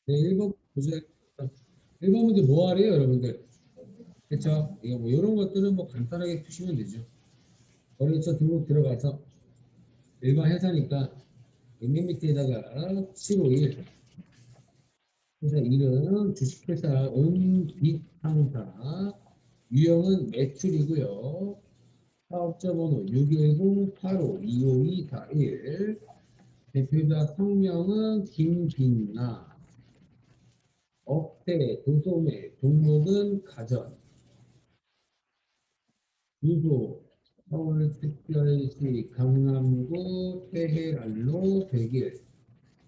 네, 1번 보세요. 1번 문제 뭐 하래요, 여러분들? 그쵸? 이거 뭐 이런 것들은 뭐 간단하게 푸시면 되죠. 거래처 등록 들어가서 일반 회사니까 맨 밑에다가 751 회사 이름 주식회사 은빛상사 유형은 매출이고요. 사업자 번호 610-85-25241 대표자 성명은 김빛나 업태 도소매 종목은 가전 주소 서울특별시 강남구 태해안로 100일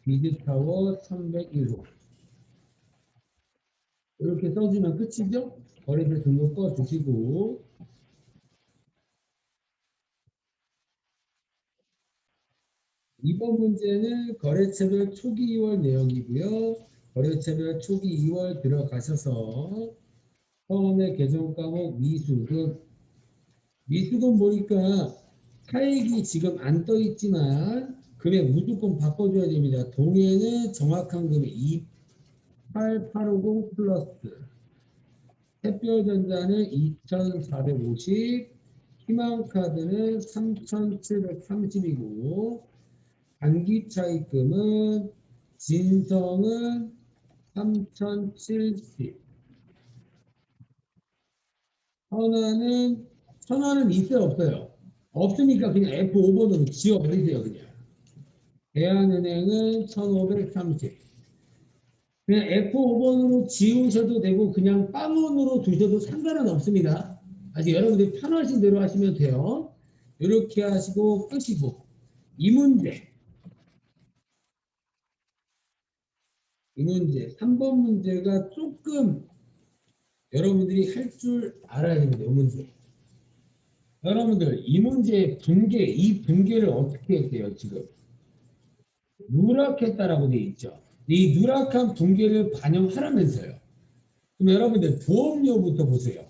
비즈타워 301호 이렇게 써주면 끝이죠? 거래소 등록 꺼주시고 2번 문제는 거래처별 초기 2월 내역이고요. 거래처별 초기 2월 들어가셔서 처음에 개정 과목 미수금 보니까 차익이 지금 안 떠 있지만 금액 무조건 바꿔줘야 됩니다. 동해는 정확한 금액 28850 플러스 샛별전자는 2450 희망카드는 3730이고 단기차입금은 진성은 3070 천안은 있어요 없어요? 없으니까 그냥 F5번으로 지워버리세요 그냥. 대한은행은 1530 그냥 F5번으로 지우셔도 되고 그냥 빵원으로 두셔도 상관은 없습니다. 아직 여러분들이 편하신 대로 하시면 돼요. 이렇게 하시고 끄시고 이 문제 3번 문제가 조금 여러분들이 할 줄 알아야 됩니다. 이 문제 여러분들 이 문제 이 분계를 어떻게 했대요 지금 누락했다라고 되어 있죠. 이 누락한 분계를 반영하라면서요. 그럼 여러분들 보험료부터 보세요.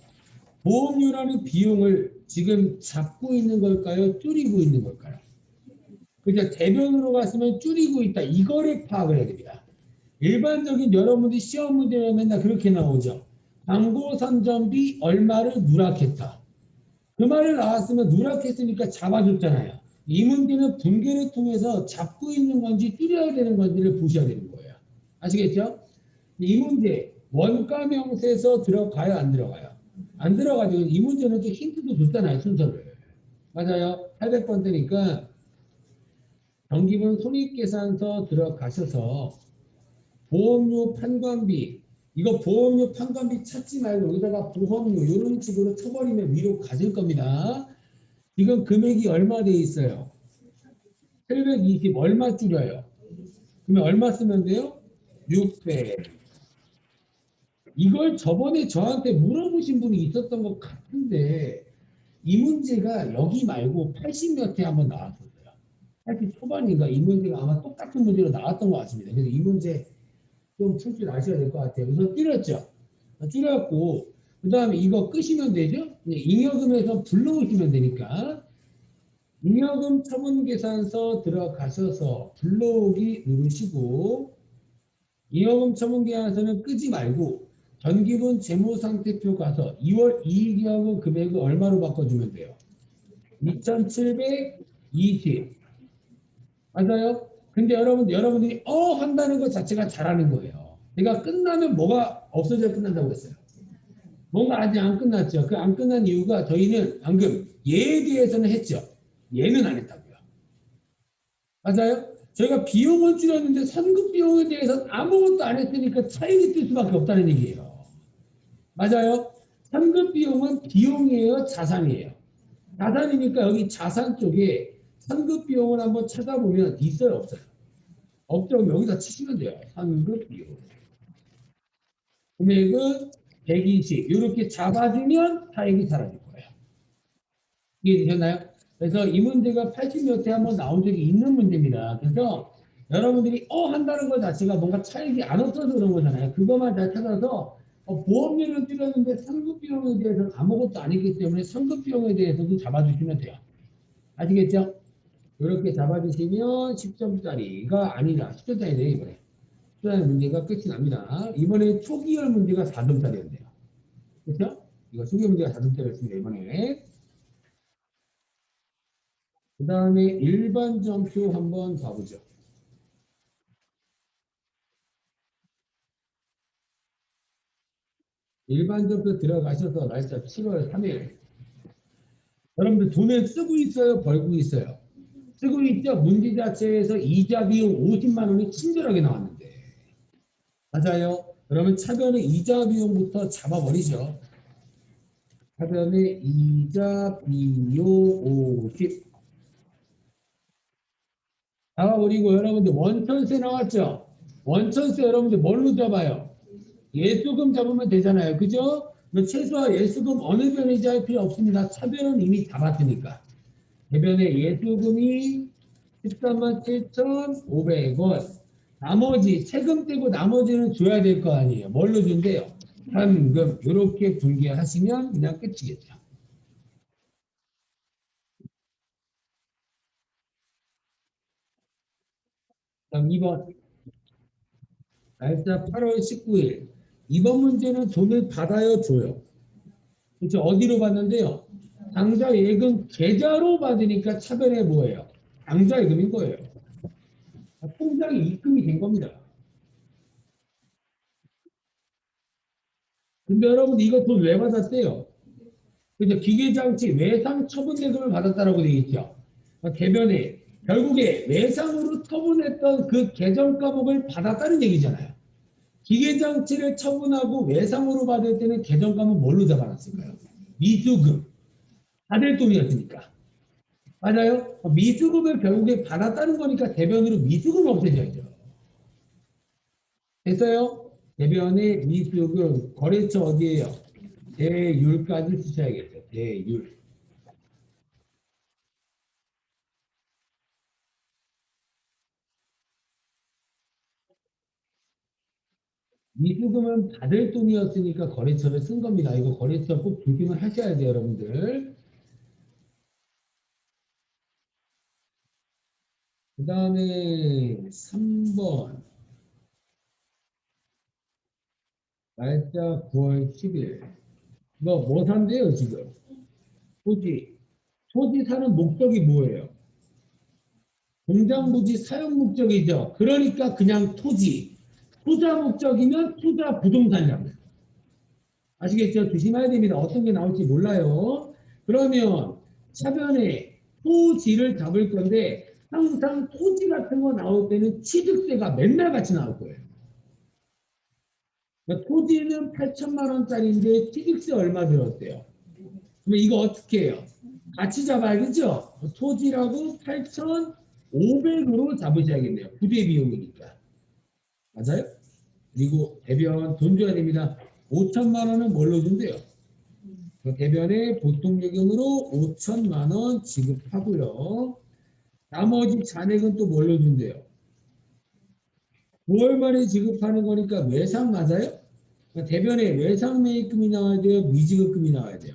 보험료라는 비용을 지금 잡고 있는 걸까요? 줄이고 있는 걸까요? 그러니까 대변으로 갔으면 줄이고 있다. 이거를 파악을 해야 됩니다. 일반적인 여러분들이 시험 문제에 맨날 그렇게 나오죠. 광고 선전비 얼마를 누락했다. 그 말이 나왔으면 누락했으니까 잡아줬잖아요. 이 문제는 분계를 통해서 잡고 있는 건지 줄여야 되는 건지를 보셔야 되는 거예요. 아시겠죠? 이 문제 원가 명세서 들어가요 안 들어가요? 안 들어가죠. 이 문제는 또 힌트도 줬잖아요 순서를. 맞아요. 800번대니까 정기분 손익계산서 들어가셔서 보험료 판관비 이거 보험료 판관비 찾지 말고 여기다가 보험료 이런 식으로 쳐버리면 위로 가질 겁니다. 지금 금액이 얼마 돼 있어요? 720 얼마 줄여요? 그러면 얼마 쓰면 돼요? 600 이걸 저번에 저한테 물어보신 분이 있었던 것 같은데 이 문제가 여기 말고 80 몇 회 한번 나왔었어요. 80 초반인가 이 문제가 아마 똑같은 문제로 나왔던 것 같습니다. 그래서 이 문제 좀 풀 줄 아셔야 될 것 같아요. 그래서 줄였죠. 줄였고 그 다음에 이거 끄시면 되죠. 잉여금에서 불러오시면 되니까 잉여금 처분계산서 들어가셔서 불러오기 누르시고 잉여금 처분계산서는 끄지 말고 전기분 재무상태표 가서 2월 이익이익은 금액을 얼마로 바꿔주면 돼요? 2720 맞아요? 근데 여러분들이 한다는 것 자체가 잘하는 거예요. 그러니까 끝나면 뭐가 없어져 끝난다고 했어요. 뭔가 아직 안 끝났죠. 그 안 끝난 이유가 저희는 방금 얘에 대해서는 했죠. 얘는 안 했다고요. 맞아요? 저희가 비용은 줄였는데 선급 비용에 대해서는 아무것도 안 했으니까 차익이 뜰 수밖에 없다는 얘기예요. 맞아요? 선급 비용은 비용이에요, 자산이에요. 자산이니까 여기 자산 쪽에 선급 비용을 한번 찾아보면 있어요, 없어요? 없죠. 여기다 치시면 돼요. 선급 비용. 금액은 120 이렇게 잡아주면 차익이 사라질 거예요. 이해되셨나요? 그래서 이 문제가 80몇 회 한번 나온 적이 있는 문제입니다. 그래서 여러분들이 한다는 것 자체가 뭔가 차익이 안 없어서 그런 거잖아요. 그것만 잘 찾아서 보험료는 줄였는데 상급 비용에 대해서는 아무것도 아니기 때문에 상급 비용에 대해서도 잡아주시면 돼요. 아시겠죠? 이렇게 잡아주시면 10점짜리가 아니라 10점짜리네 이번에. 투자의 문제가 끝이 납니다. 이번에 초기열 문제가 4점짜리였네요. 그렇죠? 이거 초기열 문제가 4점짜리였습니다. 이번에. 그 다음에 일반 점수 한번 봐보죠. 일반 점수 들어가셔서 날짜 7월 3일. 여러분들 돈을 쓰고 있어요? 벌고 있어요? 쓰고 있죠? 문제 자체에서 이자 비용 50만 원이 친절하게 나왔는데. 맞아요. 그러면 차변의 이자 비용부터 잡아버리죠. 차변의 이자 비용 50. 잡아버리고 여러분들 원천세 나왔죠? 원천세 여러분들 뭘로 잡아요? 예수금 잡으면 되잖아요. 그죠? 최소한 예수금 어느 변이자 할 필요 없습니다. 차변은 이미 잡았으니까. 대변의 예수금이 13만 7,500원. 나머지 세금 떼고 나머지는 줘야 될 거 아니에요. 뭘로 준대요? 현금. 이렇게 분개하시면 그냥 끝이겠죠. 그럼 2번 날짜 8월 19일. 이번 문제는 돈을 받아요, 줘요? 그렇죠? 어디로 받는데요? 당좌 예금 계좌로 받으니까 차변에 뭐예요? 당좌 예금인 거예요. 통장에 입금이 된 겁니다. 근데 여러분 이거 돈 왜 받았대요? 그죠? 기계장치 외상 처분 대금을 받았다라고 되어 있죠. 대변에 결국에 외상으로 처분했던 그 계정 과목을 받았다는 얘기잖아요. 기계장치를 처분하고 외상으로 받을 때는 계정 과목 뭘로 잡아놨을까요? 미수금. 받을 돈이었으니까. 맞아요? 미수금을 결국에 받았다는 거니까 대변으로 미수금 없애져야죠. 됐어요? 대변의 미수금 거래처 어디에요? 대율까지 쓰셔야겠죠. 대율. 미수금은 받을 돈이었으니까 거래처를 쓴 겁니다. 이거 거래처 꼭 조심을 하셔야 돼요, 여러분들. 그 다음에 3번 날짜 9월 10일. 이거 뭐 산대요, 지금? 토지. 토지 사는 목적이 뭐예요? 공장 부지 사용 목적이죠. 그러니까 그냥 토지. 투자 목적이면 투자 부동산이라고요. 아시겠죠? 조심해야 됩니다. 어떤 게 나올지 몰라요. 그러면 차변에 토지를 잡을 건데 항상 토지 같은 거 나올 때는 취득세가 맨날 같이 나올 거예요. 그러니까 토지는 8천만 원짜리인데 취득세 얼마 들었대요? 그러면 이거 어떻게 해요? 같이 잡아야겠죠? 토지라고 8,500으로 잡으셔야겠네요. 부대 비용이니까. 맞아요? 그리고 대변 돈 줘야 됩니다. 5천만 원은 뭘로 준대요? 대변에 보통예금으로 5천만 원 지급하고요. 나머지 잔액은 또 뭘로 준대요? 9월 말에 지급하는 거니까 외상 맞아요? 그러니까 대변에 외상 매입금이 나와야 돼요? 미지급금이 나와야 돼요?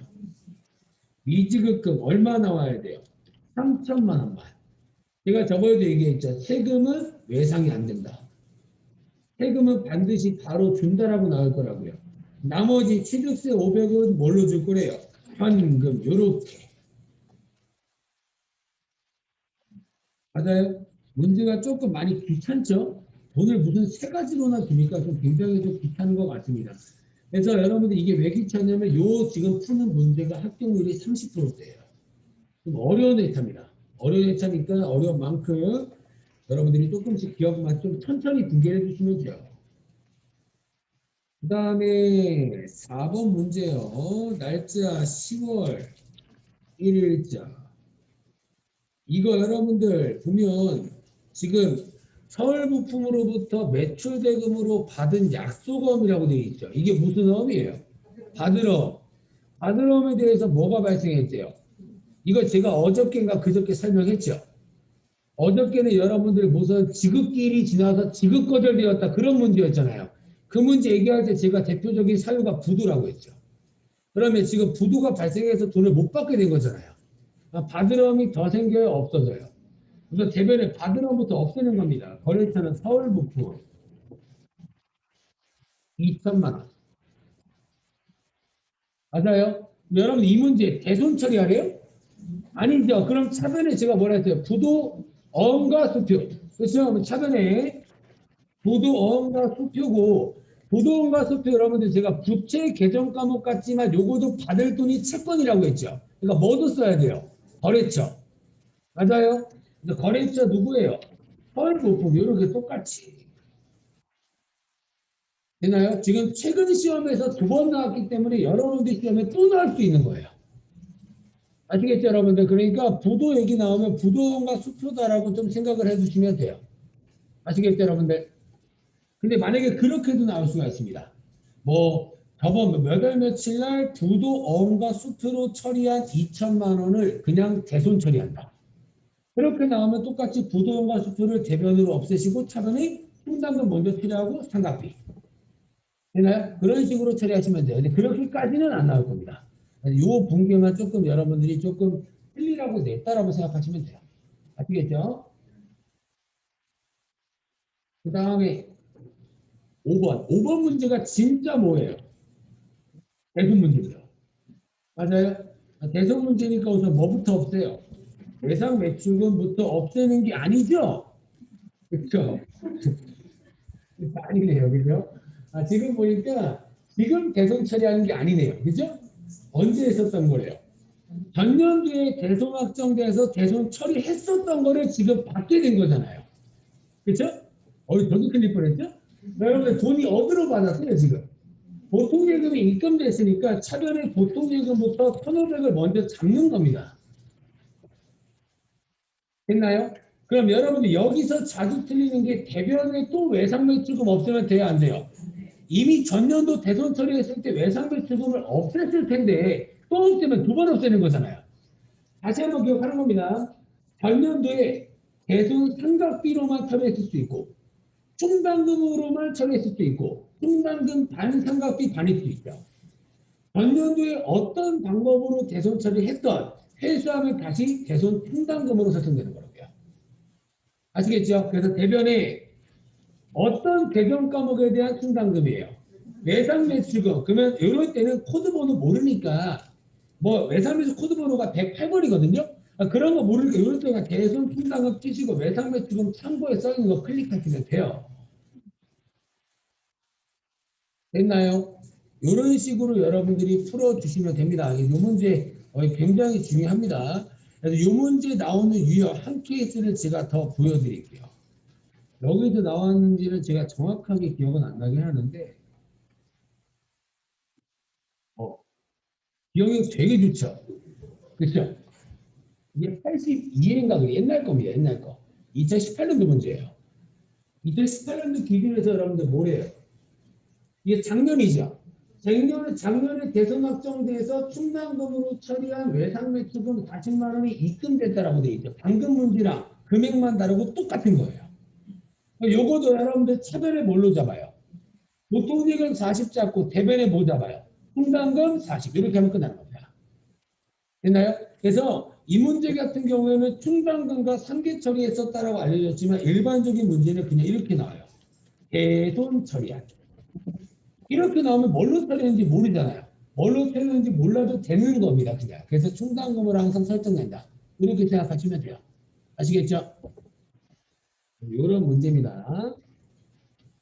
미지급금 얼마 나와야 돼요? 3천만 원만. 제가 저번에도 얘기했죠. 세금은 외상이 안 된다. 세금은 반드시 바로 준다라고 나올 거라고요. 나머지 취득세 500은 뭘로 줄 거래요? 현금 요렇게. 맞아요. 문제가 조금 많이 귀찮죠? 돈을 무슨 세 가지로나 주니까 좀 굉장히 좀 귀찮은 것 같습니다. 그래서 여러분들 이게 왜 귀찮냐면 요 지금 푸는 문제가 합격률이 30%대예요. 좀 어려운 회차입니다. 어려운 회차니까 어려운 만큼 여러분들이 조금씩 기억만 좀 천천히 분개해 주시면 돼요. 그 다음에 4번 문제요. 날짜 10월 1일자. 이거 여러분들 보면 지금 서울부품으로부터 매출 대금으로 받은 약소금이라고 되어 있죠. 이게 무슨 엄이에요? 받으러. 받으러에 대해서 뭐가 발생했대요? 이거 제가 어저께인가 그저께 설명했죠. 어저께는 여러분들 무슨 지급기일이 지나서 지급 거절되었다 그런 문제였잖아요. 그 문제 얘기할 때 제가 대표적인 사유가 부도라고 했죠. 그러면 지금 부도가 발생해서 돈을 못 받게 된 거잖아요. 받으러움이 더 생겨요, 없어져요. 그래서 대변에 받으러움부터 없애는 겁니다. 거래처는 서울부품. 2천만 원. 맞아요? 여러분 이 문제 대손 처리하래요? 아니죠. 그럼 차변에 제가 뭐라 했어요? 부도, 어음과 수표. 그렇죠? 차변에 부도, 어음과 수표고 부도, 어음과 수표 여러분들 제가 부채 개정 과목 같지만 요거도 받을 돈이 채권이라고 했죠. 그러니까 뭐도 써야 돼요? 거래처. 맞아요? 근데 거래처 누구예요? 서울부품 이렇게 똑같이. 되나요? 지금 최근 시험에서 두 번 나왔기 때문에 여러분들 시험에 또 나올 수 있는 거예요. 아시겠죠, 여러분들? 그러니까 부도 얘기 나오면 부도가 수표다라고 좀 생각을 해주시면 돼요. 아시겠죠, 여러분들? 근데 만약에 그렇게도 나올 수가 있습니다. 뭐 저번 몇 월 며칠 날 부도 어음과 수표로 처리한 2천만 원을 그냥 대손 처리한다. 그렇게 나오면 똑같이 부도음과 수표를 대변으로 없애시고 차변에 충당금 먼저 필요하고 삼각비. 되나요? 그런 식으로 처리하시면 돼요. 근데 그렇게까지는 안 나올 겁니다. 요 붕괴만 조금 여러분들이 조금 틀리라고 냈다라고 생각하시면 돼요. 아시겠죠? 그 다음에 5번. 5번 문제가 진짜 뭐예요? 대손 문제죠. 맞아요? 대손 문제니까 우선 뭐부터 없애요? 예상 매출금부터 없애는 게 아니죠? 그렇죠? 아니네요. 그죠? 지금 보니까 지금 대손 처리하는 게 아니네요. 그죠? 언제 했었던 거래요? 전년도에 대손 확정돼서 대손 처리했었던 거를 지금 받게 된 거잖아요. 그렇죠? 저도 틀릴 뻔했죠? 여러분 돈이 어디로 받았어요 지금? 보통예금이 입금됐으니까 차변의 보통예금부터 1,500을 먼저 잡는 겁니다. 됐나요? 그럼 여러분들 여기서 자주 틀리는 게 대변에 또 외상매출금 없으면 돼야 안 돼요? 이미 전년도 대손 처리했을 때 외상매출금을 없앴을 텐데 또 없애면 두 번 없애는 거잖아요. 다시 한번 기억하는 겁니다. 전년도에 대손 삼각비로만 처리했을 수 있고 충당금으로만 처리했을 수 있고 충당금 반 삼각비 반일 수 있죠. 전년도에 어떤 방법으로 대손 처리했던 회수하면 다시 대손 충당금으로 설정되는 거라고요. 아시겠죠? 그래서 대변에 어떤 개정 과목에 대한 충당금이에요. 외상매출금. 그러면 이럴 때는 코드번호 모르니까 뭐 외상매출 코드번호가 108번이거든요. 그런 거 모르니까 이럴 때가 대손 충당금 치시고 외상매출금 참고에 써 있는 거 클릭하시면 돼요. 됐나요? 이런 식으로 여러분들이 풀어주시면 됩니다. 이 문제 굉장히 중요합니다. 그래서 이 문제 나오는 유형 한 케이스를 제가 더 보여드릴게요. 여기서 나왔는지는 제가 정확하게 기억은 안 나긴 하는데 기억이 되게 좋죠. 그렇죠? 이게 82회인가 그래. 옛날 겁니다. 옛날 거. 2018년도 문제예요. 2018년도 기준에서 여러분들 뭐래요? 이게 작년이죠. 작년에 대선 확정돼서 충당금으로 처리한 외상매출금 40만 원이 입금됐다라고 돼 있죠. 방금 문제랑 금액만 다르고 똑같은 거예요. 요거도 여러분들 차별에 뭘로 잡아요? 보통액은 40 잡고 대변에 뭐 잡아요? 충당금 40 이렇게 하면 끝나는 겁니다. 됐나요? 그래서 이 문제 같은 경우에는 충당금과 상계 처리했었다라고 알려졌지만 일반적인 문제는 그냥 이렇게 나와요. 대손 처리한. 이렇게 나오면 뭘로 처리했는지 모르잖아요. 뭘로 처리했는지 몰라도 되는 겁니다. 그냥. 그래서 충당금으로 항상 설정된다. 이렇게 생각하시면 돼요. 아시겠죠? 이런 문제입니다.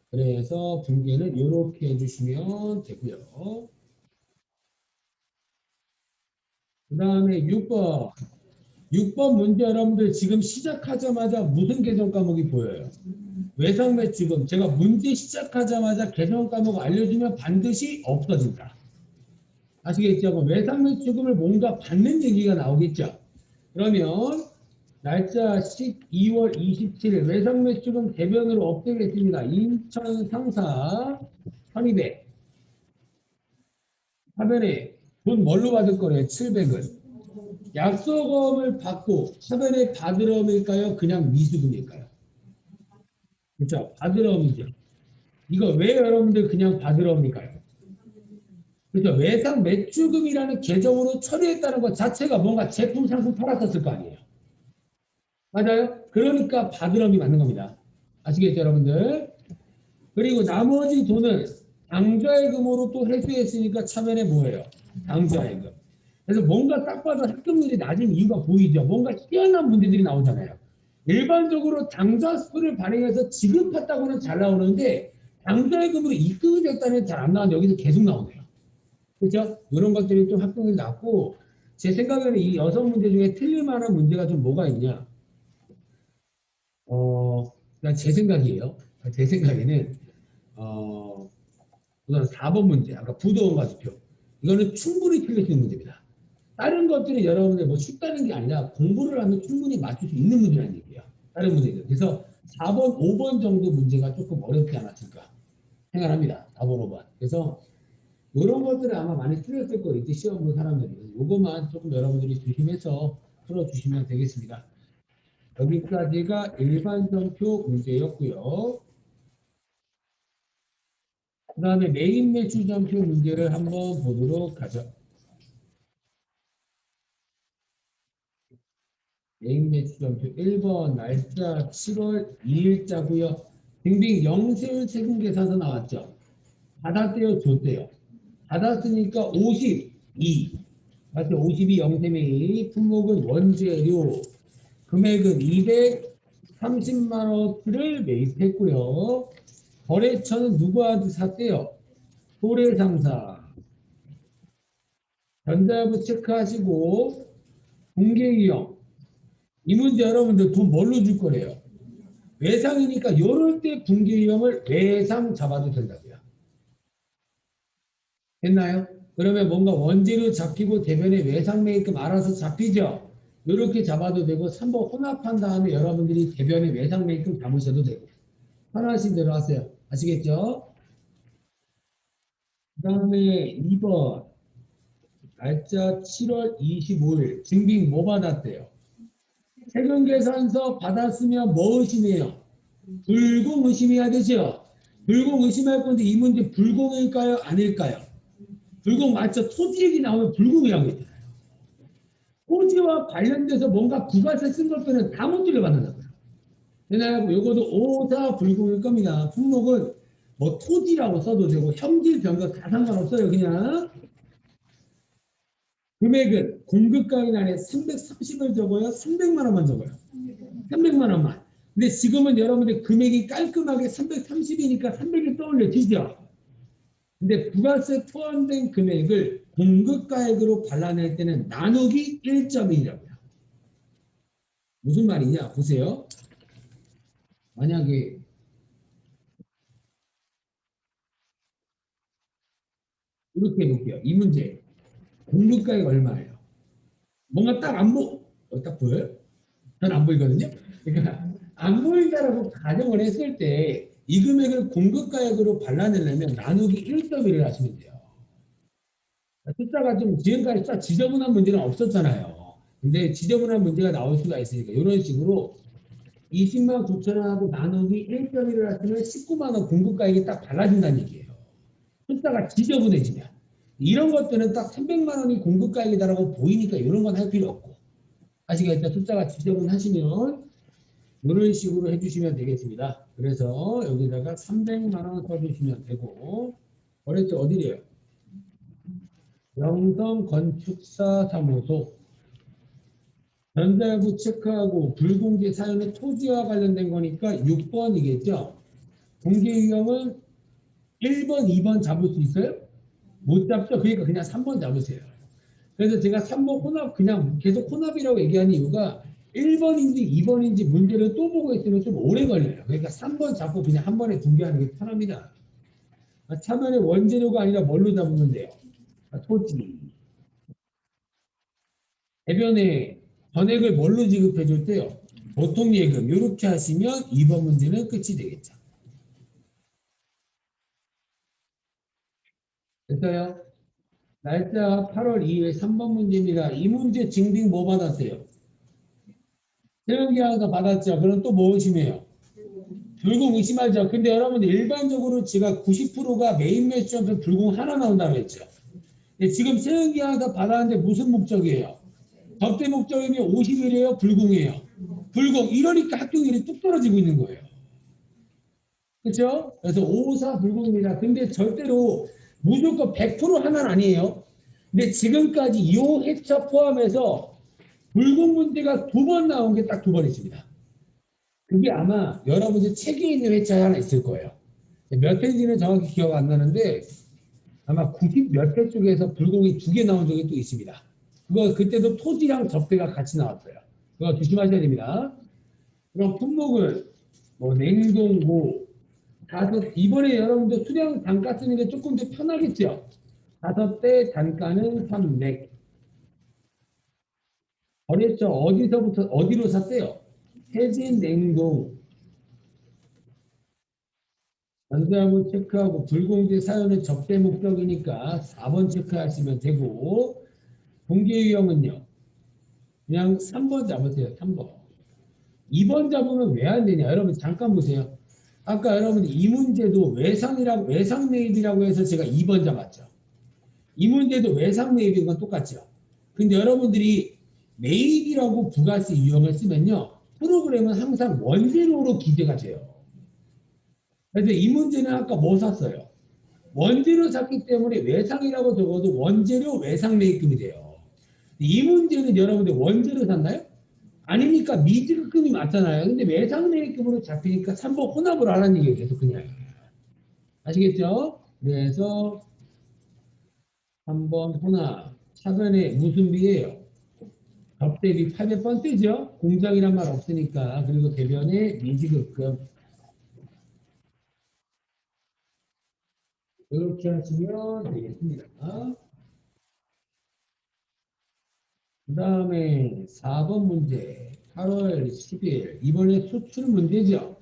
그래서 분계는 이렇게 해주시면 되고요. 그 다음에 6번. 6번 문제 여러분들 지금 시작하자마자 무슨 개정 과목이 보여요? 외상매출금. 제가 문제 시작하자마자 개정 과목 알려주면 반드시 없어진다. 아시겠죠? 외상매출금을 뭔가 받는 얘기가 나오겠죠? 그러면 날짜 12월 27일 외상매출금 대변으로 없애겠습니다. 인천 상사 1200 화면에 돈 뭘로 받을 거래요? 700을. 약속금을 받고 화면에 받으러일까요? 그냥 미수금일까요? 그렇죠? 받으러이죠. 이거 왜 여러분들 그냥 받으러입니까요? 그렇죠? 외상 매출금이라는 계정으로 처리했다는 것 자체가 뭔가 제품 상품 팔았었을 거 아니에요. 맞아요? 그러니까 받으러이 맞는 겁니다. 아시겠죠, 여러분들? 그리고 나머지 돈은 당좌예금으로 또 회수했으니까 차면에 뭐예요? 당좌예금. 그래서 뭔가 딱 봐도 합격률이 낮은 이유가 보이죠. 뭔가 희한한 문제들이 나오잖아요. 일반적으로 당좌수를 발행해서 지급했다고는 잘 나오는데 당좌예금으로 입금이 됐다는 잘 안 나오는데 여기서 계속 나오네요. 그렇죠? 이런 것들이 좀 합격률이 낮고 제 생각에는 이 6문제 중에 틀릴 만한 문제가 좀 뭐가 있냐? 그냥 제 생각이에요. 제 생각에는 우선 4번 문제, 아까 부도원과 수표. 이거는 충분히 틀릴 수 있는 문제입니다. 다른 것들은 여러분들 뭐 쉽다는 게 아니라 공부를 하면 충분히 맞출 수 있는 문제라는 얘기예요. 다른 문제들. 그래서 4번, 5번 정도 문제가 조금 어렵지 않았을까 생각합니다. 4번, 5번. 그래서 이런 것들을 아마 많이 틀렸을 거예요. 이제 시험 본 사람들이. 이것만 조금 여러분들이 조심해서 풀어주시면 되겠습니다. 여기까지가 일반전표 문제였고요. 그 다음에 메인 매출전표 문제를 한번 보도록 하죠. 메인 매출전표 1번 날짜 7월 2일자고요. 빙빙 영세율 세금 계산서 나왔죠. 받았대요, 줬대요. 받았으니까 52. 맞죠? 52 영세매입. 품목은 원재료. 금액은 230만 원어치를 매입했고요. 거래처는 누구한테 샀대요? 도래상사. 전자부 체크하시고 공개이용. 이 문제 여러분들 돈 뭘로 줄 거래요? 외상이니까 요럴 때 분기위험을 외상 잡아도 된다고요. 됐나요? 그러면 뭔가 원재료 잡히고 대변에 외상 매입금 알아서 잡히죠? 이렇게 잡아도 되고 3번 혼합한 다음에 여러분들이 대변에 외상 매입금 담으셔도 되고 편하신 대로 하세요. 아시겠죠? 그 다음에 2번 날짜 7월 25일 증빙 뭐 받았대요? 세금계산서 받았으면 뭐 의심해요? 불공 의심해야 되죠? 불공 의심할 건데 이 문제 불공일까요? 아닐까요? 불공 맞죠? 토지 얘기 나오면 불공이라고 했잖아요. 토지와 관련돼서 뭔가 부가세 쓴 것들은 다 문제를 받는다고요. 되나요? 요거도 오사 불공일 겁니다. 품목은 뭐 토지라고 써도 되고 형질 변경 다 상관없어요. 그냥 금액은 공급가액 안에 330을 적어요? 300만 원만 적어요? 300만 원만. 근데 지금은 여러분들 금액이 깔끔하게 330이니까 300이 떠올려지죠? 근데 부가세 포함된 금액을 공급가액으로 발라낼 때는 나누기 1.1이라고요. 무슨 말이냐? 보세요. 만약에 이렇게 해볼게요. 이 문제. 공급가액 얼마예요? 뭔가 딱 안 딱 보여요? 전 안 보이거든요? 그러니까 안 보인다라고 가정을 했을 때 이 금액을 공급가액으로 발라내려면 나누기 1.1을 하시면 돼요. 숫자가 좀 지금까지 숫자 지저분한 문제는 없었잖아요. 근데 지저분한 문제가 나올 수가 있으니까 이런 식으로 20만 9천 원하고 나누기 1.1을 하시면 19만 원 공급가액이 딱 달라진다는 얘기예요. 숫자가 지저분해지면. 이런 것들은 딱 300만 원이 공급가액이다라고 보이니까 이런 건 할 필요 없고. 아시겠죠? 숫자가 지저분하시면 이런 식으로 해주시면 되겠습니다. 그래서 여기다가 300만 원 써주시면 되고 거래처 어디래요? 영성건축사 사무소. 전자부 체크하고 불공개 사연의 토지와 관련된 거니까 6번이겠죠. 공개 유형은 1번, 2번 잡을 수 있어요? 못 잡죠. 그러니까 그냥 3번 잡으세요. 그래서 제가 3번 혼합 그냥 계속 혼합이라고 얘기하는 이유가 1번인지 2번인지 문제를 또 보고 있으면 좀 오래 걸려요. 그러니까 3번 잡고 그냥 한 번에 분개하는 게 편합니다. 차면에 원재료가 아니라 뭘로 잡으면 돼요? 토지. 대변에 전액을 뭘로 지급해 줄 때요? 보통 예금 이렇게 하시면 2번 문제는 끝이 되겠죠. 됐어요? 날짜 8월 2일 3번 문제입니다. 이 문제 증빙 뭐 받았어요? 세금계약서 받았죠. 그럼 또 뭐 의심해요? 불공 의심하죠. 근데 여러분들 일반적으로 제가 90%가 메인 매출에서 불공 하나 나온다고 했죠. 근데 지금 세금계약서 받았는데 무슨 목적이에요? 접대 목적이면 50일이에요? 불공이에요? 불공. 이러니까 합격률이 뚝 떨어지고 있는 거예요. 그렇죠? 그래서 5, 4 불공입니다. 근데 절대로 무조건 100% 하나는 아니에요. 근데 지금까지 이 회차 포함해서 불공 문제가 2번 나온 게 딱 2번 있습니다. 그게 아마 여러분들 책에 있는 회차에 하나 있을 거예요. 몇 회인지는 정확히 기억 안 나는데 아마 90 몇 회 쪽에서 불공이 2개 나온 적이 또 있습니다. 그거 그때도 토지랑 접대가 같이 나왔어요. 그거 조심하셔야 됩니다. 그럼 품목은 뭐 냉동고 다섯 이번에 여러분들 수량 단가 쓰는 게 조금 더 편하겠죠. 5대 단가는 300. 어렸죠. 어디서부터 어디로 샀대요? 세진 냉동 전자부 체크하고 불공개 사연은 접대 목적이니까 4번 체크하시면 되고 공개 유형은요. 그냥 3번 잡으세요. 3번. 2번 잡으면 왜 안 되냐? 여러분 잠깐 보세요. 아까 여러분 이 문제도 외상이라고 외상 매입이라고 해서 제가 2번 잡았죠. 이 문제도 외상 매입인 건 똑같죠. 근데 여러분들이 매입이라고 부가세 유형을 쓰면요. 프로그램은 항상 원재료로 기재가 돼요. 그래서 이 문제는 아까 뭐 샀어요? 원재료 샀기 때문에 외상이라고 적어도 원재료 외상 매입금이 돼요. 이 문제는 여러분들 원재료 샀나요? 아니니까 미지급금이 맞잖아요. 근데 외상 매입금으로 잡히니까 3번 혼합을 하라는 얘기예요. 계속 그냥. 아시겠죠? 그래서 3번 혼합. 차변에 무슨 비예요? 접대비 800번 뜨죠? 공장이란 말 없으니까. 그리고 대변에 미지급금. 이렇게 하시면 되겠습니다. 그 다음에 4번 문제 8월 10일 이번에 수출 문제죠.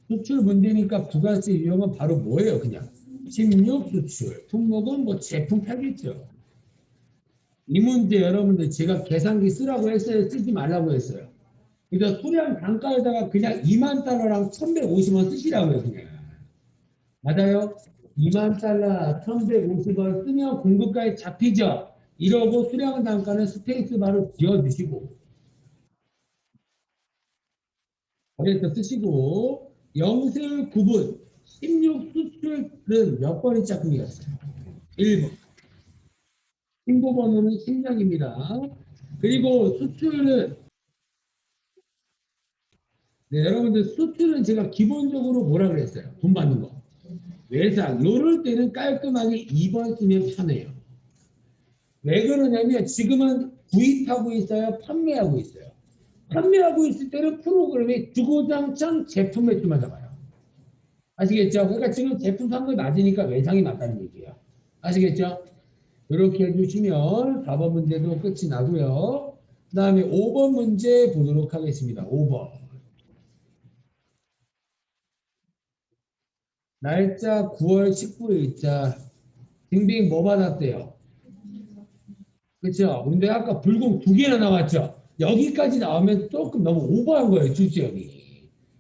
수출 문제니까 부가세 유형은 바로 뭐예요? 그냥 16 수출 품목은 뭐 제품 팔겠죠. 이 문제 여러분들 제가 계산기 쓰라고 했어요? 쓰지 말라고 했어요? 그래서 수량 단가에다가 그냥 2만 달러랑 1150원 쓰시라고요. 그냥 맞아요? 2만 달러 1150원 쓰면 공급가에 잡히죠. 이러고 수량 단가는 스페이스바로 지어주시고 거기에서 쓰시고 영세 구분 16 수출은 몇 번이 짝꿍이었어요? 1번. 신고번호는 10장입니다. 그리고 수출은 네, 여러분들 수출은 제가 기본적으로 뭐라 그랬어요? 돈 받는 거. 외상. 요럴 때는 깔끔하게 2번 쓰면 편해요. 왜 그러냐면 지금은 구입하고 있어요? 판매하고 있어요? 판매하고 있을 때는 프로그램에 주고장창 제품 매출만 잡아요. 아시겠죠? 그러니까 지금 제품 판매 맞으니까 외상이 맞다는 얘기예요. 아시겠죠? 이렇게 해주시면 4번 문제도 끝이 나고요. 그 다음에 5번 문제 보도록 하겠습니다. 5번. 날짜 9월 19일자 빙빙 뭐 받았대요? 그렇죠? 근데 아까 불공 2개나 나왔죠? 여기까지 나오면 조금 너무 오버한 거예요. 출제형이.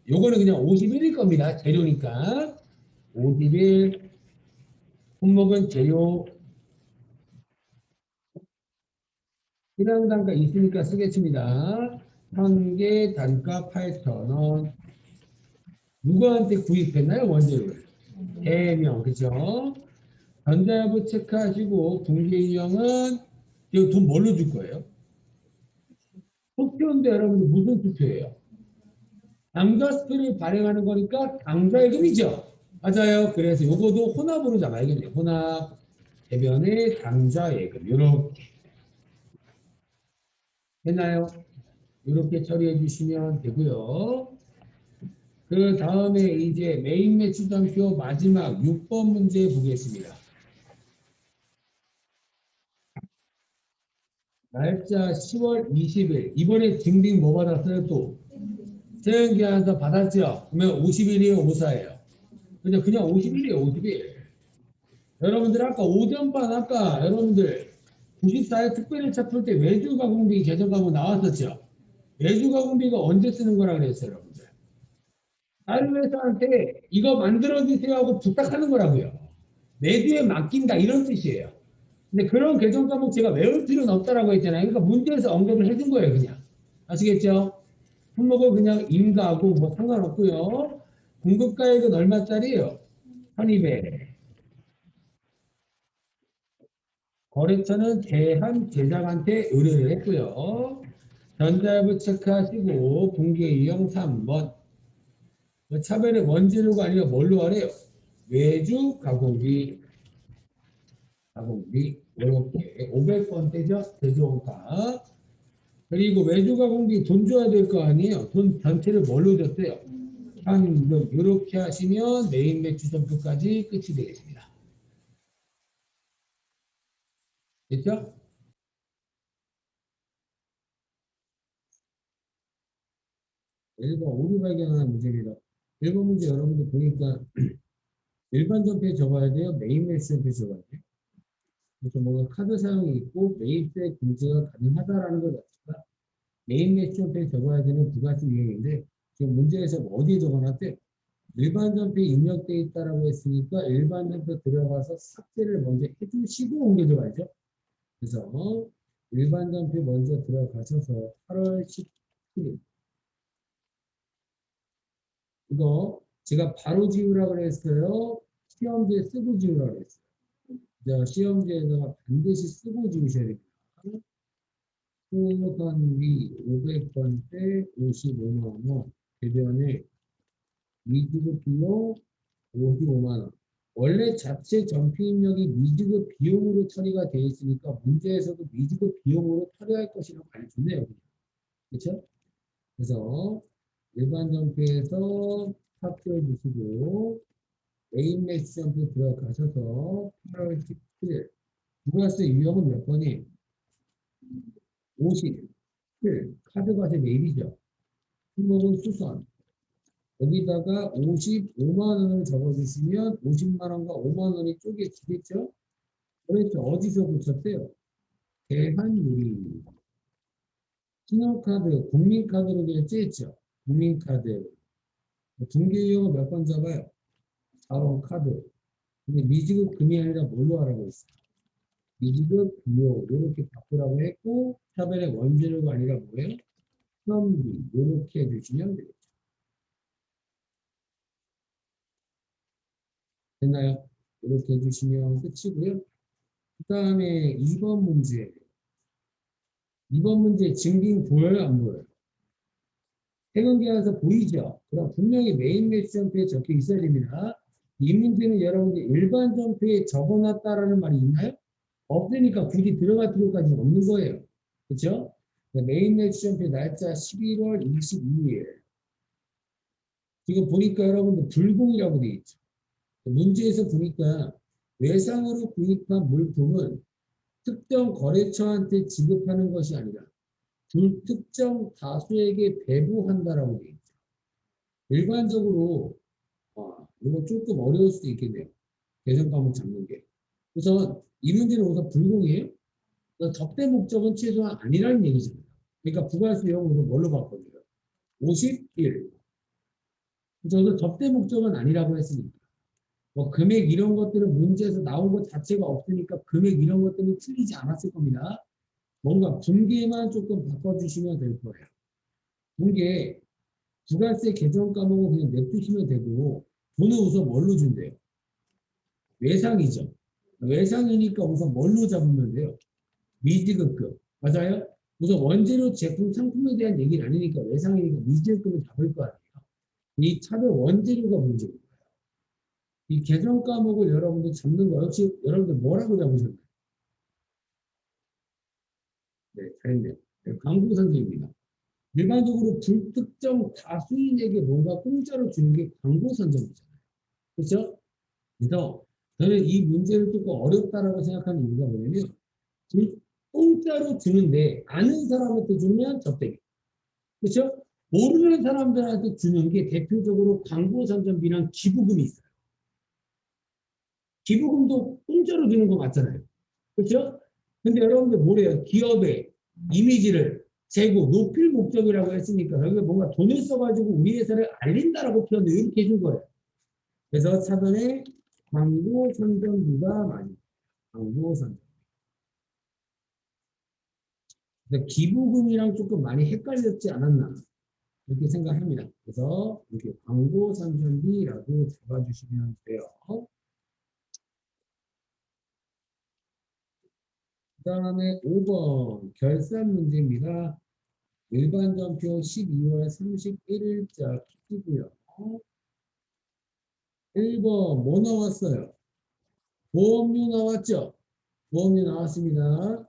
요거는 그냥 51일 겁니다. 재료니까. 51 품목은 재료 해당 단가 있으니까 쓰겠습니다. 1개 단가 8,000원. 누구한테 구입했나요? 원재료를. 대명, 그죠? 전자부 체크하시고 공개 유형은 이거 돈 뭘로 줄 거예요? 투표인데 여러분들 무슨 투표예요? 당좌수표를 발행하는 거니까 당좌예금이죠. 맞아요. 그래서 요거도 혼합으로 잡아야겠네요. 혼합 대변의 당좌예금 이렇게 했나요? 이렇게 처리해 주시면 되고요. 그 다음에 이제 메인 매출단표 마지막 6번 문제 보겠습니다. 날짜 10월 20일 이번에 징빙 뭐 받았어요 또? 세연기한서 받았죠? 그러면 50일이에요 54예요? 그냥 50일이에요 50일. 여러분들 아까 오전반 아까 여러분들 94회 특별일차 풀 때 외주 가공비 개정 과목 나왔었죠? 외주 가공비가 언제 쓰는 거라 그랬어요 여러분들? 다른 회사한테 이거 만들어 주세요 하고 부탁하는 거라고요. 내주에 맡긴다 이런 뜻이에요. 근데 그런 개정 과목 제가 외울 필요는 없다라고 했잖아요. 그러니까 문제에서 언급을 해준 거예요 그냥. 아시겠죠? 품목은 그냥 인가하고 뭐 상관없고요. 공급가액은 얼마짜리예요? 1200. 거래처는 대한 제작한테 의뢰를 했고요. 전자부 체크하시고 분기 유형 3번. 차별의 원재료가 아니라 뭘로 하래요? 외주 가공비. 가공비. 이렇게 500번대죠. 대조원가. 그리고 외주 가공비 돈 줘야 될 거 아니에요? 돈 전체를 뭘로 줬대요? 현금. 이렇게 하시면 메인 매출 점수까지 끝이 되겠습니다. 됐죠? 1번 오류 발견하는 문제입니다. 1번 문제 여러분들 보니까 일반 전표에 적어야 돼요? 메인 매출 전표에 적어야 돼요? 그래서 뭔가 카드 사용이 있고 매입세 금지가 가능하다라는 걸 자체가 메인 매출 전표에 적어야 되는 부가세 유형인데 지금 문제에서 어디에 적어놨대요? 일반 전표에 입력되어 있다라고 했으니까 일반 전표 들어가서 삭제를 먼저 해주시고 옮겨줘 가야죠. 그래서 일반 전표 먼저 들어가셔서 8월 17일 이거 제가 바로 지우라고 그랬어요. 시험지에 쓰고 지우라고 그랬어요. 시험지에다가 반드시 쓰고 지우셔야 됩니다. 수선비 500번대 55만 원, 대변에 미지급 비용 55만 원. 원래 자체 전표 입력이 미지급 비용으로 처리가 되어 있으니까 문제에서도 미지급 비용으로 처리할 것이라고 알려줬네요. 그렇죠? 그래서 일반 전표에서 탑재해 주시고 메인 매치 점프 들어가셔서 8월 17일 부가세 유형은 몇 번이? 57 카드과세 매입이죠. 품목은 수선 여기다가 55만 원을 적어주시면 50만 원과 5만 원이 쪼개지겠죠? 그래서 어디서 붙였대요? 대한유리 신용카드 국민카드로 결제했죠. 국민카드 중개 유형은 몇 번 잡아요? 4번 카드 근데 미지급 금이 아니라 뭘로 하라고 했어요? 미지급 비용 이렇게 바꾸라고 했고 차별의 원재료가 아니라 뭐예요? 수험비 이렇게 해주시면 되겠죠. 됐나요? 이렇게 해주시면 끝이고요. 그 다음에 2번 문제. 2번 문제 증빙 보여요? 안 보여요? 해금계약서 보이죠? 그럼 분명히 메인 매치 점표에 적혀 있어야 됩니다. 이 문제는 여러분들 일반 점표에 적어놨다라는 말이 있나요? 없으니까 굳이 들어갈 필요까지는 없는 거예요. 그렇죠? 메인 매치 점표 날짜 11월 22일. 지금 보니까 여러분들 불공이라고 되어 있죠. 문제에서 보니까 외상으로 구입한 물품은 특정 거래처한테 지급하는 것이 아니라 불특정 다수에게 배부한다라고 되어 있죠. 일반적으로 이거 조금 어려울 수도 있겠네요. 개정 과목 잡는 게. 우선 이 문제는 우선 불공이에요. 접대 목적은 최소한 아니라는 얘기잖아요. 그러니까 부가세용으로 뭘로 바꿔줘요? 51. 저도 접대 목적은 아니라고 했으니까. 뭐 금액 이런 것들은 문제에서 나온 것 자체가 없으니까 금액 이런 것들은 틀리지 않았을 겁니다. 뭔가 분계만 조금 바꿔주시면 될 거예요. 분계 부가세 개정 과목은 그냥 냅두시면 되고 돈은 우선 뭘로 준대요? 외상이죠. 외상이니까 우선 뭘로 잡으면 돼요? 미지급금. 맞아요? 우선 원재료 제품 상품에 대한 얘기는 아니니까 외상이니까 미지급금을 잡을 거 아니에요. 이 차별 원재료가 문제입니다. 이 개정 과목을 여러분들 잡는 거 역시 여러분들 뭐라고 잡으셨나요? 네, 잘했네요. 네, 광고 선정입니다. 일반적으로 불특정 다수인에게 뭔가 공짜로 주는 게 광고 선정이잖아요. 그렇죠? 그래서 저는 이 문제를 조금 어렵다라고 생각하는 이유가 뭐냐면 공짜로 주는데 아는 사람한테 주면 접대기. 그렇죠? 모르는 사람들한테 주는 게 대표적으로 광고 선정비랑 기부금이 있어요. 기부금도 공짜로 주는 거 맞잖아요. 그렇죠? 근데 여러분들 뭐래요? 기업의 이미지를 재고 높일 목적이라고 했으니까 여기 뭔가 돈을 써가지고 우리 회사를 알린다라고 표현을 이렇게 해준 거예요. 그래서 사전에 광고 선정비가 많이 광고 선정. 기부금이랑 조금 많이 헷갈렸지 않았나? 이렇게 생각합니다. 그래서 이렇게 광고 산전비라고 잡아주시면 돼요. 그 다음에 5번 결산 문제입니다. 일반전표 12월 31일자 PT고요. 1번 뭐 나왔어요? 보험료 나왔죠? 보험료 나왔습니다.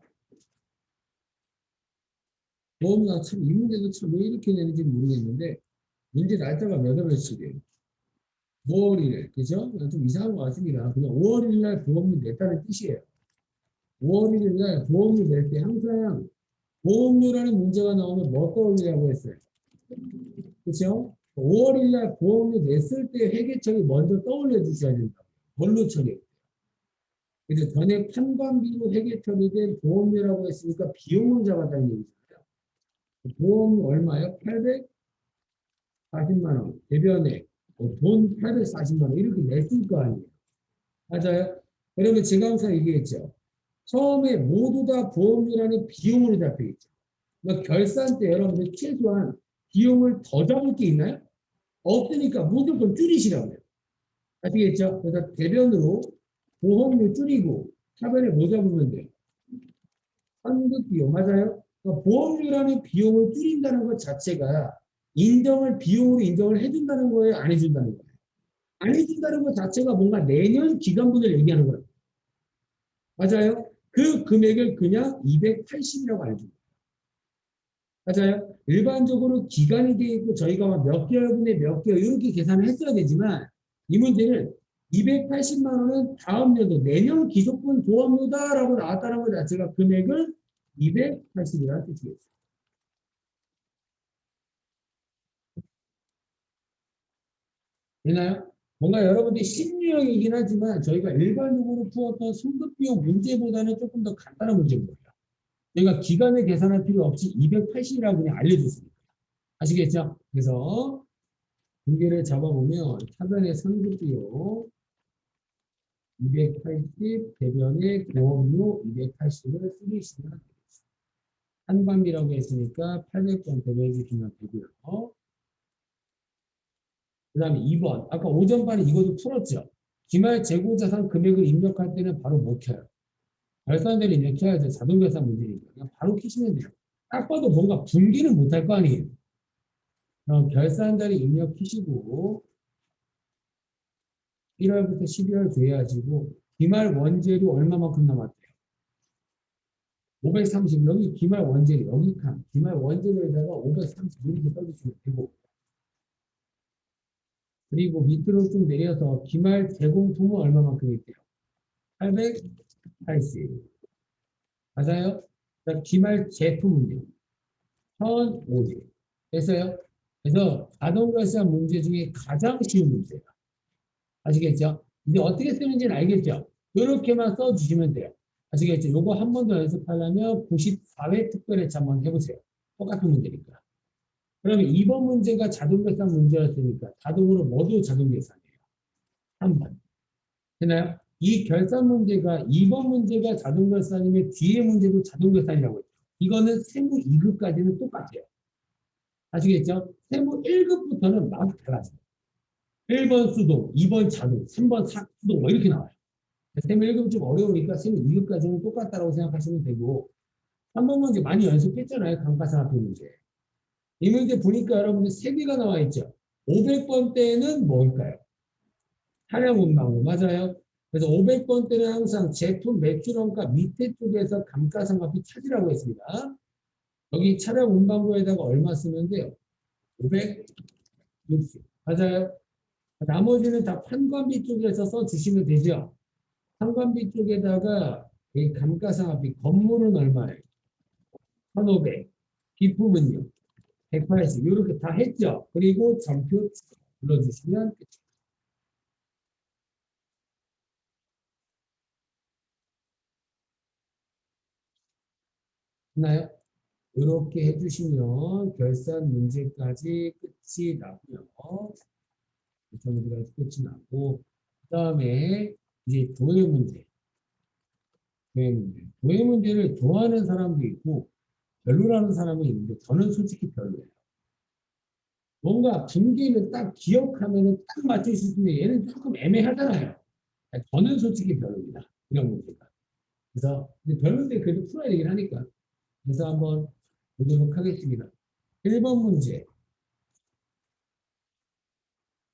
보험료 참 이 문제도 참 왜 이렇게 내는지 모르겠는데 문제 날짜가 몇 월며칠이에요? 5월 1일, 그죠? 좀 이상한 것 같습니다. 그냥 5월 1일 날 보험료 냈다는 뜻이에요. 5월 1일 날 보험료 낼 때 항상 보험료라는 문제가 나오면 뭐 떠올리라고 했어요? 그렇죠? 5월 1일 날 보험료 냈을 때 회계처리 먼저 떠올려 주셔야 된다. 뭘로 처리해요? 그래서 전에 판관비로 회계 처리된 보험료라고 했으니까 비용을 잡았다는 얘기잖아요. 보험료 얼마요? 840만 원. 대변에 돈 840만 원 이렇게 냈을 거 아니에요. 맞아요? 그러면 제가 항상 얘기했죠. 처음에 모두 다 보험료라는 비용으로 잡혀있죠. 그러니까 결산 때 여러분들 최소한 비용을 더 잡을 게 있나요? 없으니까 무조건 줄이시라고요. 아시겠죠? 그래서 대변으로 보험료 줄이고 차변에 뭐 잡으면 돼요? 환급 비용 맞아요? 그러니까 보험료라는 비용을 줄인다는 것 자체가 인정을 비용으로 인정을 해준다는 거예요? 안 해준다는 거예요? 안 해준다는 것 자체가 뭔가 내년 기간분을 얘기하는 거예요. 맞아요? 그 금액을 그냥 280이라고 알죠. 맞아요? 일반적으로 기간이 되어 있고 저희가 몇 개월분에 몇 개월 이렇게 계산을 했어야 되지만 이 문제는 280만 원은 다음 연도 내년 기존분 보험료다라고 나왔다는 것 자체가 금액을 280이라는 뜻이겠어요. 되나요? 뭔가 여러분들이 신유형이긴 하지만 저희가 일반적으로 풀었던 승급비용 문제보다는 조금 더 간단한 문제입니다. 저희가 기간을 계산할 필요 없이 280이라고 그냥 알려줬습니다. 아시겠죠? 그래서 분계를 잡아보면 차변의 상급비용 280, 대변의 보험료 280을 쓰시면 되겠습니다. 한밤이라고 했으니까 800번 대변해 주시면 되고요. 그 다음에 2번. 아까 오전반에 이것도 풀었죠. 기말 재고자산 금액을 입력할 때는 바로 못 켜요. 결산대를 입력해야죠. 자동결산 문제니까. 그냥 바로 키시면 돼요. 딱 봐도 뭔가 분기는 못할 거 아니에요. 그럼 결산자를 입력키시고 1월부터 12월 줘야지고 기말 원재료 얼마만큼 남았대요? 530 여기 기말 원재료 여기 칸 기말 원재료에다가 530 이렇게 써주시면 되고 그리고 밑으로 좀 내려서 기말 제공통은 얼마만큼 있대요? 880 맞아요? 기말 제품은요? 1050 됐어요? 그래서 자동결산 문제 중에 가장 쉬운 문제예요. 아시겠죠? 이제 어떻게 쓰는지는 알겠죠? 이렇게만 써주시면 돼요. 아시겠죠? 요거 한 번 더 연습하려면 94회 특별회차 한번 해보세요. 똑같은 문제니까. 그러면 2번 문제가 자동계산 문제였으니까 자동으로 모두 자동계산이에요. 3번. 되나요? 이 결산 문제가 2번 문제가 자동결산이면 뒤에 문제도 자동결산이라고 했죠. 이거는 세무 2급까지는 똑같아요. 아시겠죠? 세무 1급부터는 막 달라져요. 1번 수동, 2번 자동, 3번 수동 뭐 이렇게 나와요. 세무 1급은 좀 어려우니까 세무 2급까지는 똑같다고 생각하시면 되고 3번 문제 많이 연습했잖아요. 감가상각비 문제. 이 문제 보니까 여러분들 3개가 나와 있죠. 500번대는 뭘까요? 차량 운반부 맞아요. 그래서 500번대는 항상 제품 매출원가 밑에 쪽에서 감가상각비 찾으라고 했습니다. 여기 차량 운반부에다가 얼마 쓰면 돼요? 560 맞아요. 나머지는 다 판관비 쪽에서 써주시면 되죠. 판관비 쪽에다가 이 감가상각비 건물은 얼마예요? 1,500 비품은요? 180 이렇게 다 했죠. 그리고 점표 불러주시면 끝나요? 이렇게 해주시면 결산 문제까지 끝이 나고요. 결산 문제까지 끝이 나고 그 다음에 이제 도해 문제. 도해 문제. 도해 문제를 좋아하는 사람도 있고 별로라는 사람이 있는데 저는 솔직히 별로예요. 뭔가 분기를 딱 기억하면은 딱 맞출 수 있는데 얘는 조금 애매하잖아요. 저는 솔직히 별로입니다. 이런 문제가. 그래서 근데 별로인데 그래도 풀어야 되긴 하니까. 그래서 한번 보도록 하겠습니다. 1번 문제.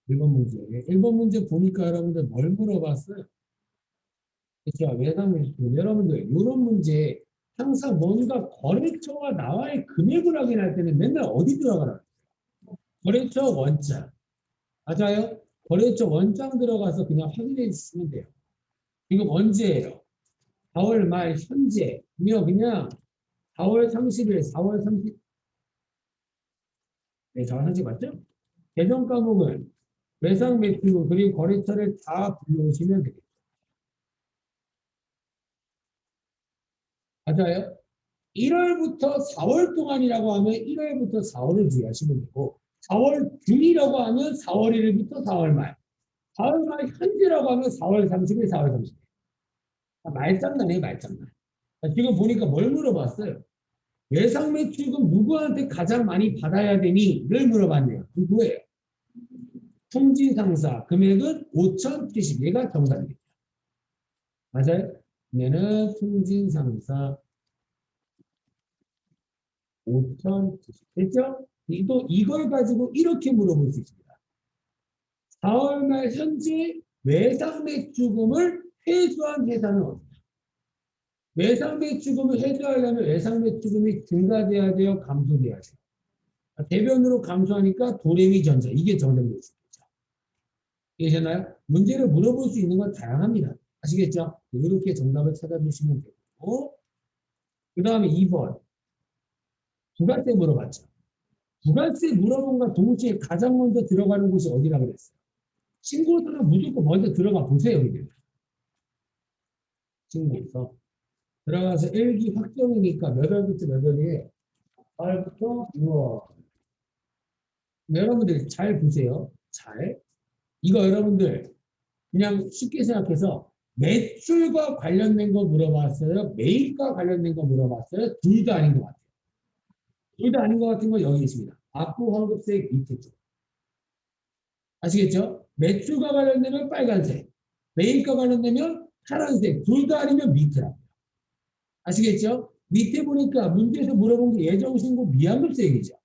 1번 문제. 1번 문제 보니까 여러분들 뭘 물어봤어요? 그렇죠. 외상물품. 여러분들 이런 문제 항상 뭔가 거래처와 나와의 금액을 확인할 때는 맨날 어디 들어가라? 거래처 원장. 맞아요? 거래처 원장 들어가서 그냥 확인해 주시면 돼요. 지금 언제예요? 4월 말 현재. 그냥 4월 30일, 4월 30일. 네, 4월 30일 맞죠? 계정 과목은 외상 매출 그리고 거래처를 다 불러오시면 되겠죠. 맞아요? 1월부터 4월 동안이라고 하면 1월부터 4월을 주의하시면 되고 4월 중이라고 하면 4월 1일부터 4월 말 4월 말 현재라고 하면 4월 30일, 4월 30일 말장난이에요, 말장난. 지금 보니까 뭘 물어봤어요? 외상 매출금 누구한테 가장 많이 받아야 되니?를 물어봤네요. 누구예요? 통지상사 금액은 5,070. 얘가 정답이겠죠. 맞아요? 얘는 통지상사 5,070. 됐죠? 또 이걸 가지고 이렇게 물어볼 수 있습니다. 4월 말 현재 외상 매출금을 회수한 회사는 어디냐? 외상 매출금을 회수하려면 외상 매출금이 증가돼야 돼요? 감소돼야 돼요? 대변으로 감소하니까 도레미 전자. 이게 정답일 수 있겠죠. 이해되셨나요? 문제를 물어볼 수 있는 건 다양합니다. 아시겠죠? 이렇게 정답을 찾아주시면 되고 그 다음에 2번 부가세 물어봤죠. 부가세 물어본 건 동시에 가장 먼저 들어가는 곳이 어디라 그랬어요? 신고서는 무조건 먼저 들어가 보세요. 이게. 신고서. 들어가서 일기 확정이니까 몇 월부터 몇 월이에요? 8월부터 6월. 여러분들 잘 보세요. 잘. 이거 여러분들 그냥 쉽게 생각해서 매출과 관련된 거 물어봤어요? 매입과 관련된 거 물어봤어요? 둘 다 아닌 것 같아요. 둘 다 아닌 것 같은 건 여기 있습니다. 앞부 환급세 밑에 쪽. 아시겠죠? 매출과 관련되면 빨간색, 매입과 관련되면 파란색, 둘 다 아니면 밑에라. 아시겠죠? 밑에 보니까 문제에서 물어본 게 예정신고 미환급세액이죠.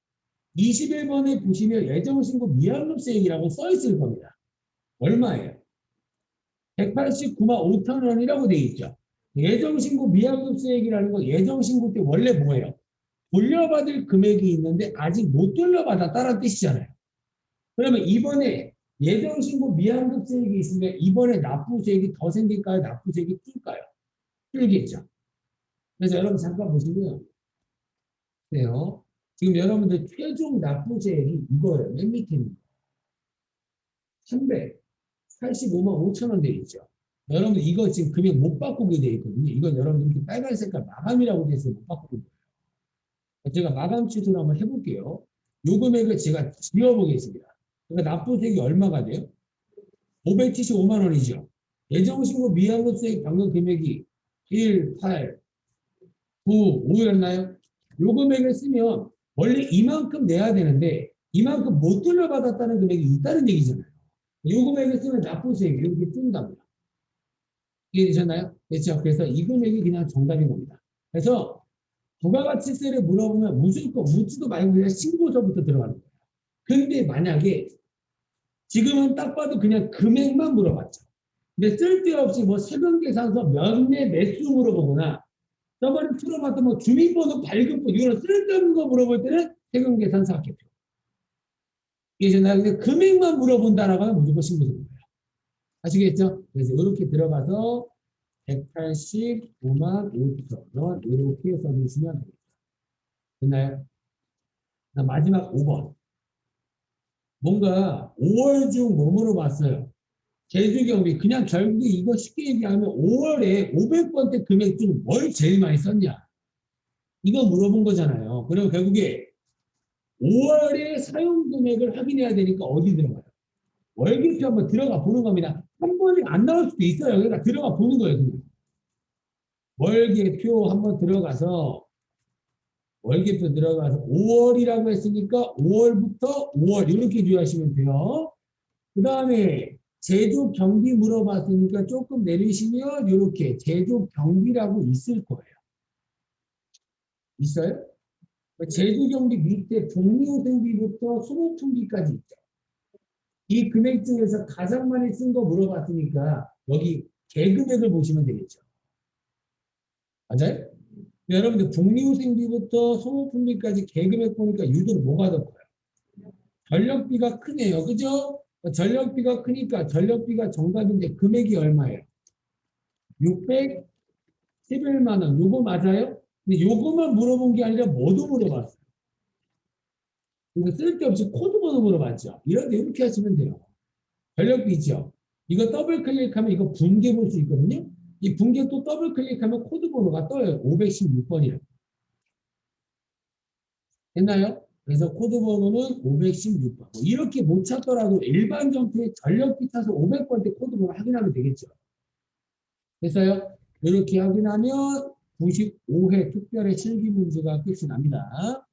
21번에 보시면 예정신고 미환급세액이라고 써 있을 겁니다. 얼마예요? 189만 5천 원이라고 되어 있죠. 예정신고 미환급세액이라는 건 예정신고 때 원래 뭐예요? 돌려받을 금액이 있는데 아직 못 돌려받았다는 뜻이잖아요. 그러면 이번에 예정신고 미환급세액이 있으면 이번에 납부세액이 더 생길까요? 납부세액이 줄까요? 줄겠죠. 그래서 여러분 잠깐 보시면 돼요. 지금 여러분들 최종 납부세액이 이거예요. 맨 밑에입니다. 385만 5천 원 돼 있죠. 여러분들 이거 지금 금액 못 바꾸게 돼 있거든요. 이건 여러분들 이렇게 빨간 색깔 마감이라고 돼 있어요. 못 바꾸고 있어요. 제가 마감 취소를 한번 해볼게요. 요 금액을 제가 지워보겠습니다. 그러니까 납부세액이 얼마가 돼요? 575만 원이죠. 예정신고 미환급세액 변경 금액이 1, 8, 9, 5였나요? 요 금액을 쓰면 원래 이만큼 내야 되는데 이만큼 못 돌려받았다는 금액이 있다는 얘기잖아요. 요 금액을 쓰면 납부세액이 이렇게 뜬답니다. 이해되셨나요? 그렇죠? 그래서 이 금액이 그냥 정답인 겁니다. 그래서 부가가치세를 물어보면 무조건 묻지도 말고 그냥 신고서부터 들어가는 거예요. 근데 만약에 지금은 딱 봐도 그냥 금액만 물어봤죠. 근데 쓸데없이 뭐 세금계산서 몇매 매수 물어보거나 저번에 풀어봤던 뭐 주민번호 발급부 이거는 쓸데없는 거 물어볼 때는 세금계산서 합격표. 이해되셨나요? 근데 금액만 물어본다라고 하면 무조건 신고서인 거예요. 아시겠죠? 그래서 이렇게 들어가서 185만 5천 원 이렇게 써주시면 되겠죠. 됐나요? 마지막 5번. 뭔가 5월 중 뭐 물어봤어요? 제주경비. 그냥 결국에 이거 쉽게 얘기하면 5월에 500번대 금액 중 뭘 제일 많이 썼냐? 이거 물어본 거잖아요. 그럼 결국에 5월에 사용 금액을 확인해야 되니까 어디 들어가요? 월계표 한번 들어가 보는 겁니다. 한 번에 안 나올 수도 있어요. 그러니까 들어가 보는 거예요. 그냥. 월계표 한번 들어가서 월계표 들어가서 5월이라고 했으니까 5월부터 5월 이렇게 주의하시면 돼요. 그 다음에 제조 경비 물어봤으니까 조금 내리시면 이렇게 제조 경비라고 있을 거예요. 있어요? 제조 경비 밑에 복리후생비부터 소모품비까지 있죠. 이 금액 중에서 가장 많이 쓴 거 물어봤으니까 여기 개금액을 보시면 되겠죠. 맞아요? 여러분들 복리후생비부터 소모품비까지 개금액 보니까 유도는 뭐가 더 커요? 전력비가 크네요. 그죠? 전력비가 크니까 전력비가 정답인데 금액이 얼마예요? 611만 원. 요거 맞아요? 근데 요거만 물어본 게 아니라 뭐도 물어봤어요. 이거 쓸데없이 코드 번호 물어봤죠. 이런데 이렇게 하시면 돼요. 전력비 있죠? 이거 더블 클릭하면 이거 분계 볼 수 있거든요. 이 분계 또 더블 클릭하면 코드 번호가 떠요. 516번이라고. 됐나요? 그래서 코드 번호는 516번. 뭐 이렇게 못 찾더라도 일반 점프에 전력비 타서 500번대 코드 번호 확인하면 되겠죠. 됐어요? 이렇게 확인하면 95회 특별의 실기 문제가 끝이 납니다.